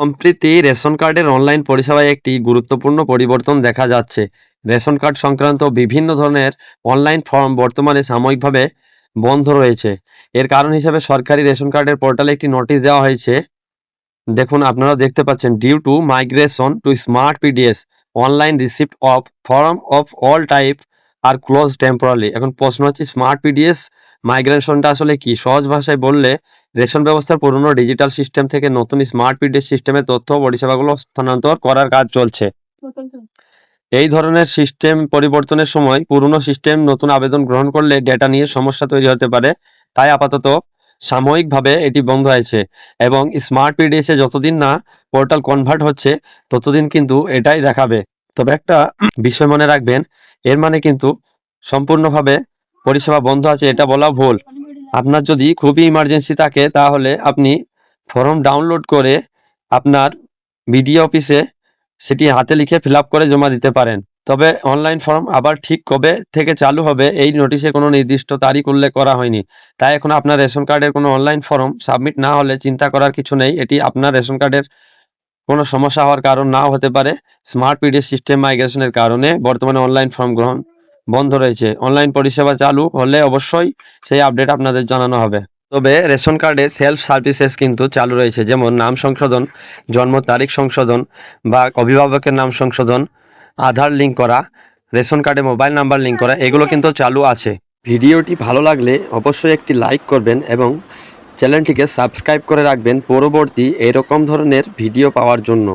সম্প্রতি রেশন কার্ডের অনলাইন পরিষেবায় একটি গুরুত্বপূর্ণ পরিবর্তন দেখা যাচ্ছে। রেশন কার্ড সংক্রান্ত বিভিন্ন ধরনের অনলাইন ফর্ম বর্তমানে সাময়িকভাবে বন্ধ রয়েছে। এর কারণ হিসেবে সরকারি রেশন কার্ডের পোর্টালে একটি নোটিশ দেওয়া হয়েছে। দেখুন, আপনারা দেখতে পাচ্ছেন, due to migration to smart PDS online receipt of form of all type are close temporarily. এখন প্রশ্ন হচ্ছে, স্মার্ট পিডিএস মাইগ্রেশনটা আসলে কি? সহজ ভাষায় বললে, রেশন ব্যবস্থার পুরনো ডিজিটাল সিস্টেম থেকে নতুন স্মার্ট পিডিএস সিস্টেমে তথ্য ও পরিষেবাগুলো স্থানান্তর করার কাজ চলছে। এই ধরনের সিস্টেম পরিবর্তনের সময় পুরনো সিস্টেম নতুন আবেদন গ্রহণ করলে ডেটা নিয়ে সমস্যা তৈরি হতে পারে। তাই আপাতত সাময়িকভাবে এটি বন্ধ হয়েছে, এবং স্মার্ট পিডিএসে যতদিন না পোর্টাল কনভার্ট হচ্ছে ততদিন কিন্তু এটাই দেখাবে। তবে একটা বিষয় মনে রাখবেন, এর মানে কিন্তু সম্পূর্ণভাবে পরিষেবা বন্ধ আছে এটা বলা ভুল। আপনার যদি খুবই ইমার্জেন্সি থাকে তাহলে আপনি ফর্ম ডাউনলোড করে আপনার বিডিও অফিসে সেটি হাতে লিখে ফিল আপ করে জমা দিতে পারেন। তবে অনলাইন ফর্ম আবার ঠিক কবে থেকে চালু হবে এই নোটিশে কোনো নির্দিষ্ট তারিখ উল্লেখ করা হয়নি। তাই এখন আপনার রেশন কার্ডের কোনো অনলাইন ফর্ম সাবমিট না হলে চিন্তা করার কিছু নেই। এটি আপনার রেশন কার্ডের কোনো সমস্যা হওয়ার কারণ নাও হতে পারে। স্মার্ট পিডিএস সিস্টেম মাইগ্রেশনের কারণে বর্তমানে অনলাইন ফর্ম গ্রহণ বন্ধ রয়েছে। অনলাইন পরিষেবা চালু হলে অবশ্যই সেই আপডেট আপনাদের জানানো হবে। তবে রেশন কার্ডে সেলফ সার্ভিসেস কিন্তু চালু রয়েছে, যেমন নাম সংশোধন, জন্ম তারিখ সংশোধন বা অভিভাবকের নাম সংশোধন, আধার লিঙ্ক করা, রেশন কার্ডে মোবাইল নাম্বার লিঙ্ক করা, এগুলো কিন্তু চালু আছে। ভিডিওটি ভালো লাগলে অবশ্যই একটি লাইক করবেন এবং চ্যানেলটিকে সাবস্ক্রাইব করে রাখবেন পরবর্তী এরকম ধরনের ভিডিও পাওয়ার জন্য।